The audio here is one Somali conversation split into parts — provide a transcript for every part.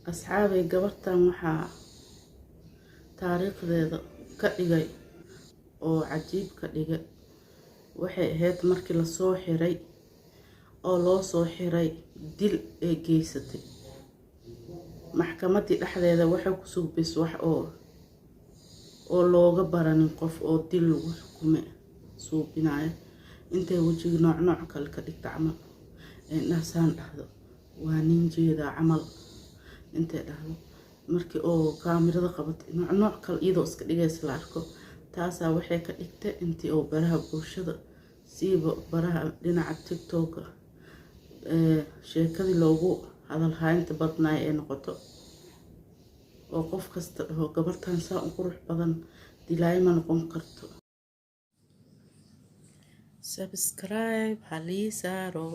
asxaabay gabartan waxaa taariikhdeeda ka dhigay oo cajiib ka dhigay waxay ahayd markii la soo xiray oo loo soo xiray dil ee geysatay maxkamadii dhexdeeda waxay ku sugbis wax oo looga baranin qof oo dil lagu xukumay suubinaya intay wajiga nooc kale ka dhigta camal naasaan dhahdo waa nin jeeda camal intay dhahdo markii oo kaamirada qabatay nooc kale iyadoo iska dhigaysa la arko taasaa waxay ka dhigtay intii oo baraha bulshada siiba baraha dhinaca TikTok sheekadii loogu hadal haynta badnaa ee noqoto oo qof kasta oo gabartan saa u qurux badan dilay ma noqon karto. Subscribe haliisaro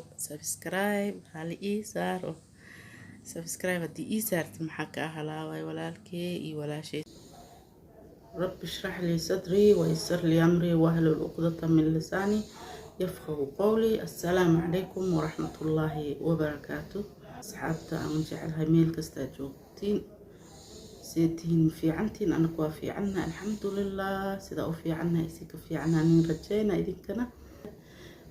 subscribe haddii ii saartid maxaa ka halaaway walaalkey iyo walaashay. رب اشرح لي صدري ويسر لي أمري واحلل عقدة من لساني يفقه قولي. السلام عليكم ورحمة الله وبركاته. أصحابتا أنا جعلها ميل كستاجوتين سيتين في عنتين أنا كوا في عنا الحمد لله سيدا في عنا يسيك في عنا من رجينا إذن كنا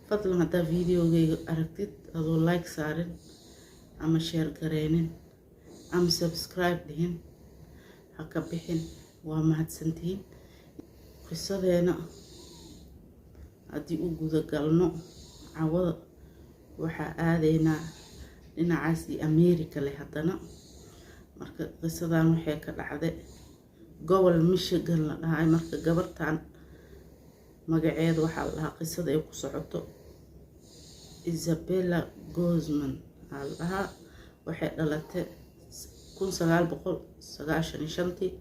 فضلا هذا فيديو أركتد أدو لايك سارن أما شير قرينين أما سبسكرايب لهن هكا بحن ومهدسنتين قصدينا haddii u guda galno cawada waxaa aadaynaa dhinacaasii America leh haddana marka qisadan waxay ka dhacday gobol Michigan la dhahay marka gabartan magaceeda waxaa la dhahaa qisada ay ku socoto Isabella Guzman alaha waxay dhalatay 1995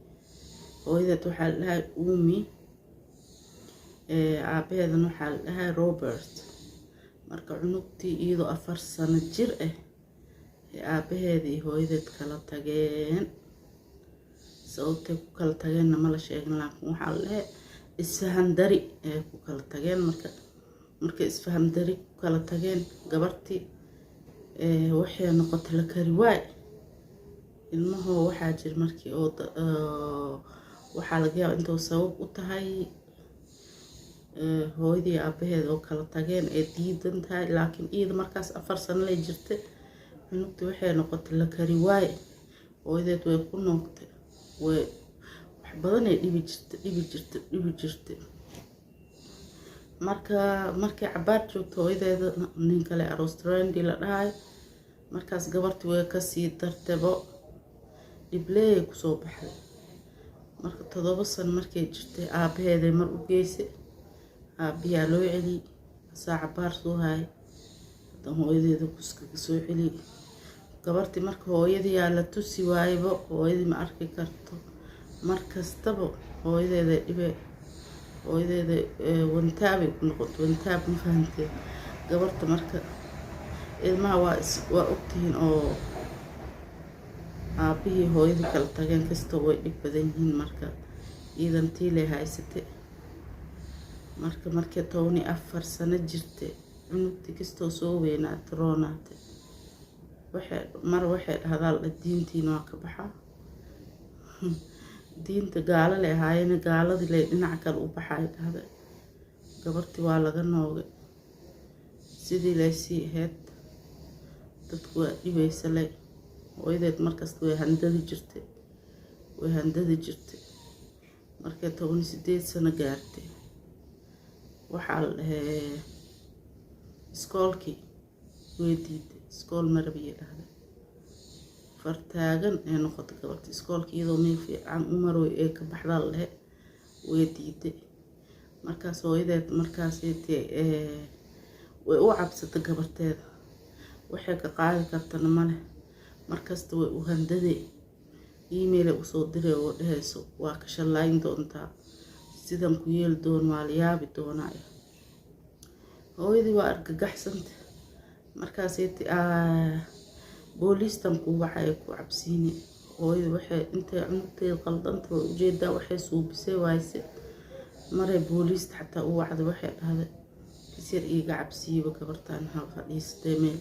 hooyadeed waxaa la dhahay Umi aabaheedan waxaa la dhahay Robert marka cunugtii iyadoo 4 sano jir ah aabaheed iyo hooyadeed kala tageen sababtay ku kala tageenna ma la sheegin laakiin waxaa la dhahay isfahan dari ee ku kala tageen marka isfahan dari ku kala tageen gabartii waxay noqotay la kari waay ilmahoo waxaa jir markii oo waxaa laga yaabaa intuu sabab u tahay hooyadii aabaheed oo kala tageen ee diidan tahay laakiin iyada markaas 4 sano lay jirtay cunugtii waxay noqotay la kari waay hooyadeed way ku noqotay way wax badan ay dhibi jirtay markii cabaar joogto hooyadeeda nin kale Australia la dhahay markaas gabartii way ka sii dartaybo dhibley ku soo baxday marka 7 sano markay jirtay aabaheed mar u geysay aabbiyaa loo celi saaca baar soo hay hadan hooyadeeda kuskaga soo celi gabartii marka hooyadii la tusi waaybo hooyadii ma arki karto markastaba hooyadeeda dhibe hooyadeeda wantaabay ku noqoto wantaab ma fahantay gabarta marka ilmaha waa ogtihiin oo aabbihii hooyadii kala tageen kasta way dhib badan yihiin marka iidan tiilay haysatay markii 14 sano jirtay cunugtii kastoo soo weynaatay roonaatay waxay dhahdaa diintiina waa ka baxaa diinta gaalo leh ahaayeen gaaladii leh dhinac kale u baxay dhahday gabartii waa laga noogay sidii lay sii ahayd dadku waa dhibaysa leh hooyadeed markasta way handadi jirtay markay 18 sano gaartay waxaa la dhahay iskoolkii way diiday iskool marabiya dhahday fartaagan ee noqotay gabarta iskoolkii iyadoo meel fiican u maroy ee ka baxdaa la dhahay way diiday markaas hooyadeed way u cabsatay gabarteeda waxay ka qaadi kartana male markasta way u handaday email u soo diray oo dhahayso waa ka shalayn doontaa sidan ku yeel doon waa la yaabi doonaa hooyadii waa argagaxsantay markaas booliistan ku waxay ku cabsiinay hooyadii waxay intay cunugteeda qaldanta way ujeedaa waxay suubisay waayse maray booliista xataa u wacday waxay dhahday isir iiga cabsiiba gabartan ha fadhiistay meel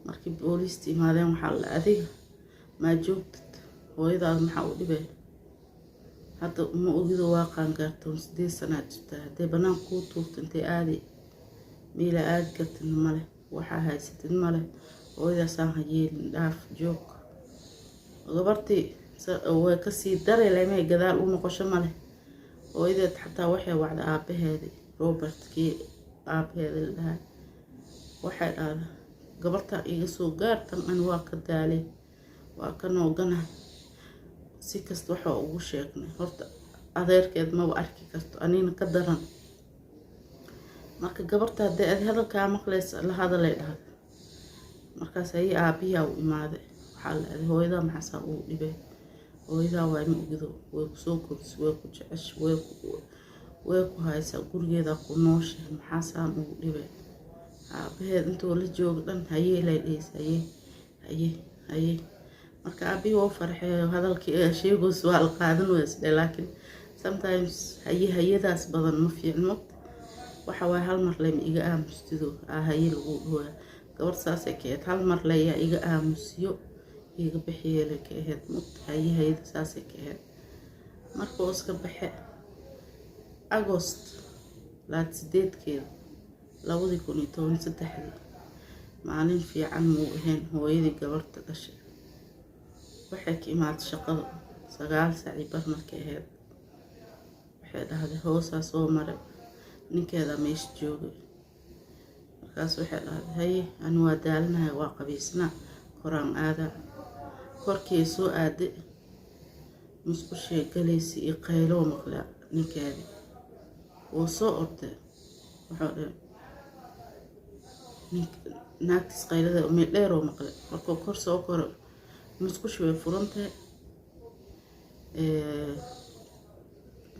markii booliista imaadeen waxaa la adiga ما joogtid hooyadaada maxaa u dhibay hadda ma ogido waa qaangaartoon 8 sano jirta hadday banaan kuu tuurto intay aadi meela aad kartin male waxaa haysatid male hooyadaasaan ha yeelin dhaaf joog gabartii way kasii daray leemay gadaal u noqosho male hooyadeed xataa waxay wacda aabaheedii Robert kii aabaheedii la dhahay waxay dhahday gabarta iga soo gaartan aan waa ka daalay waa ka nooganahay si kasta waxa ugu sheegnay horta adeerkeed ma arki karto anina ka daran marka gabarta hadii hadalka maqlaysa la hadalay dhahay markaas ay aabiyaa u imaaday waxa la aday hooyada maxaa uu dhibay hooyada waa ma ogido way ku soo koris way ku jecesh way ku haysa gurigeeda ku nooshay maxaa uu dhibay aabaheed intuu la joogo dhan hayay leeyahay hayay marka abi oo farxay hadalkii sheegos waa la qaadan weesay laakiin sometimes hayadaas badan ma fiicno waxa way hal mar leem iga aamustido hayay lagu dhooya gabar saasay keed hal mar leeya iga aamusiyo iga bixiyay ka ahayd hayada saasay keed markuu iska baxay August 8keeda 2013 maalin fiican muu ahayn hooyadii gabarta dhashay waxay ka imaatay shaqada 9 saac bar markay ahayd waxay dhahday hoosaa soo maray ninkeeda meesh joogay markaas waxay dhahday hay aan waa daalnahay waa qabiisnaa koraan aada korkii soo aaday musqushay galaysi iyo qaylo maqla ninkeeda oo soo orday waxa dhahay naagtis qaylada oo meel dheer oo maqlay markuu kor soo koro musqushu way furantay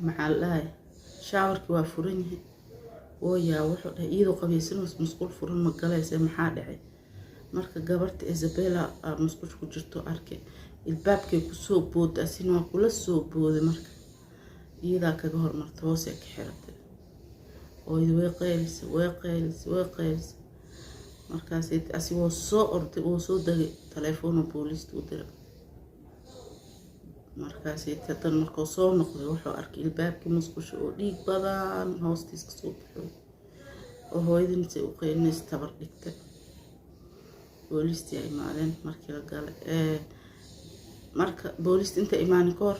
maxaa la shaawarkii waa furan yahay oo yaa wuxuu dhahay iyadoo qabaysan musqul furan ma galaysa maxaa dhacay marka gabarta Isabella musqush ku jirto arkay ilbaabkay ku soo booday asina waa kula soo booday marka iyada kaga hormartay hoos ay ka xiratay oo way qaylisay markaas asigoo soo orday oo soo dagay telefoon booliska u diray markaas tan markuu soo noqday wuxuu arkay ilbaabkii musqusha oo dhiig badan hoostiis ka soo baxay oo hooyadiisa u qeynaysa tabar dhigtay booliska ay imaadeen markii la galay marka booliska inta imaan koor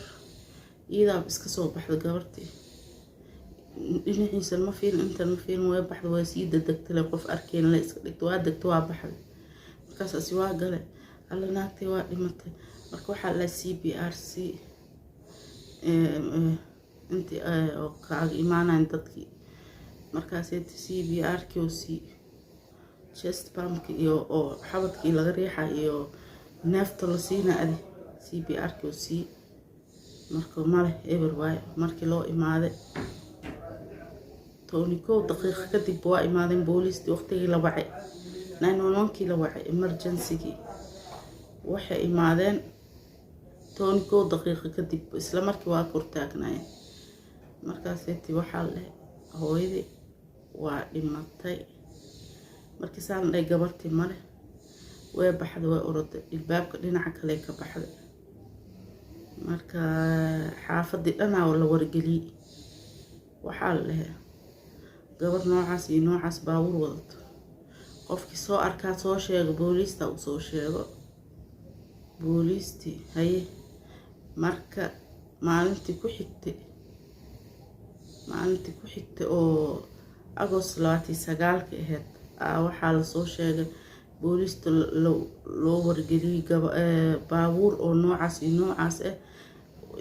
iyada iska soo baxday gabartii dhinaciisa ma fiin inta ma fiin way baxday way sii dadagtay qof arkeen la iska dhigto waa dagto waa baxday markaas asi waa galay alla naagtay waa dhimatay marka waxa la CPRC inta oo ka imaanaan dadkii markaas CPR kii chest pump iyo oo xabadkii laga riixay iyo neefta la siinaa CPR kii marka male everywhere markii loo imaaday tooniko daqiiqo kadib waa imaadeen booliska waqtigii la wacay 911kii la wacay emergency-gii waxay imaadeen tooniko daqiiqo kadib isla markii waa kortaagnayeen markaas intii waxa la hooyadii waa dhimatay markii saan ay gabartii male way baxday way oroday ilbaabka dhinaca kale ka baxday marka xaafadii dhanaa la wargeliyay waxa la gabar noocaas iyo noocaas baawur wadato qofkii soo arkaa soo sheego booliska uu soo sheego boolisti hay marka maalintii ku xigtay oo August 29 ahayd waxaa la soo sheegay booliska loo wargeliyay baawur oo noocaas iyo noocaas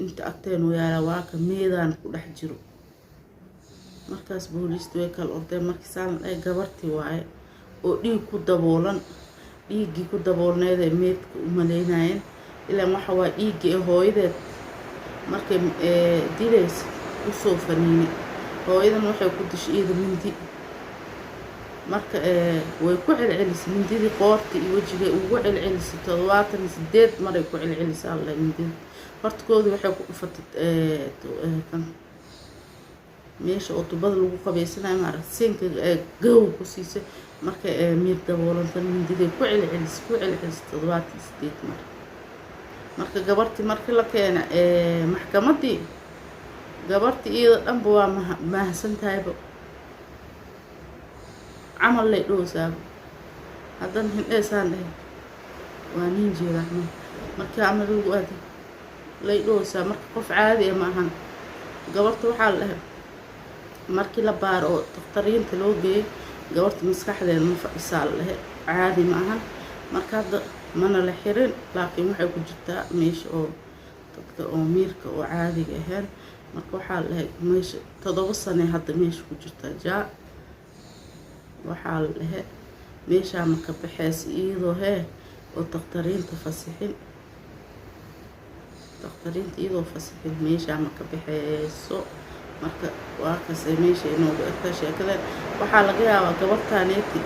inta agteen oo yaala waa ka meedaan ku dhex jiro markaas booliska way kala ordeen markii saan ay gabartii waay oo dhiig ku daboolan dhiigii ku daboolneed ee meedka u maleynayeen ilaa waxa waa dhiigii hooyadeed markay dilays u soo faniinay hooyadan waxay ku dishay iyada mindi marka way ku celcelisay mindidii qoorta iyo wajiga ugu celcelisay 78 maray ku celcelisay alla mindida hortooda waxay ku dhufatay kan meesha oo tubada lagu qabeysanayo marsinka gow ku siisay marka mid daboolan mindida ku celcelisay 78 mar marka gabartii markii la keena maxkamadii gabartii iyada dhanba waa mahadsan tahayba camal lay dhoosaa haddana hindheesaan dhahay waa nin jeeda markii camal lagu aadi lay dhoosaa marka qof caadi ah maahan gabarta waxaa la dhahay markii la baaro oo dakhtariinta loo geeyay gabarta maskaxdeeda ma fadhisaa la dhahay caadi maahan marka hadda mana la xirin laakiin waxay ku jirtaa meesha oo dadka oo miirka oo caadiga ahayn marka waxaa la dhahay meesha 7 sano hadda meesha ku jirtaa jaa waxaa la dhahay meesha ma ka baxaysa iyadoo oo dakhtariinta fasixin iyadoo fasixin meesha ma ka baxayso marka waa kasay meesha inoogu egta sheekada waxaa laga yaabaa gabartaaneeti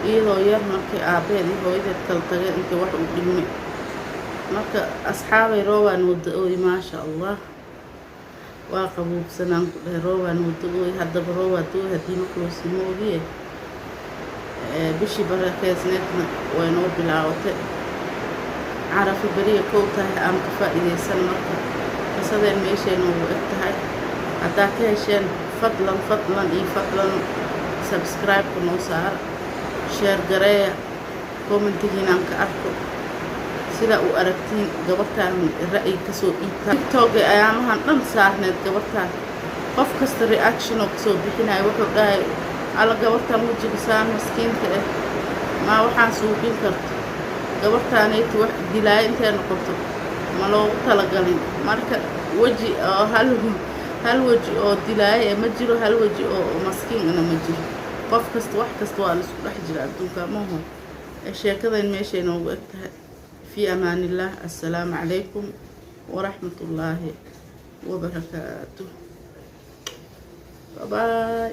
iyadoo yar markii aabeed iyo hooyadeed kala tagay intii wax u dhimay marka asxaabay roobaan wada ooy maasha allah waa qabuubsanaan ku dhahay roobaan wada ooy haddaba roobaa dooy haddii makloosi moogiye bishii barakeysneedna way noo bilaawatay carafi beriya kow tahay aan ka faa'iidaysan marka qisadeen meeshay noogu eg tahay haddaa ka hesheen fadlan subscribe-ka noo saara share gareeya commentigiinaan ka arko sida u aragtiin gabartaan ra'yi kasoo dhiibtaa tiktok ayaamahan dhan saarneed gabartaan qof kasta reaction oo kasoo bixinayo wuxuu dhahay alla gabartaan wajiga saan maskiinta ah maa waxaan suuqin karto gabartaaneyti wax dilaayo intay noqoto ma loogu talagalin marka weji oo hal weji oo dilaayo ma jiro hal weji oo maskiinna ma jiro qof kasta wax kasta waa la isku dhex jira adduunka maaho sheekadayn meeshay noogu eg tahay في أمان الله السلام عليكم ورحمة الله وبركاته باي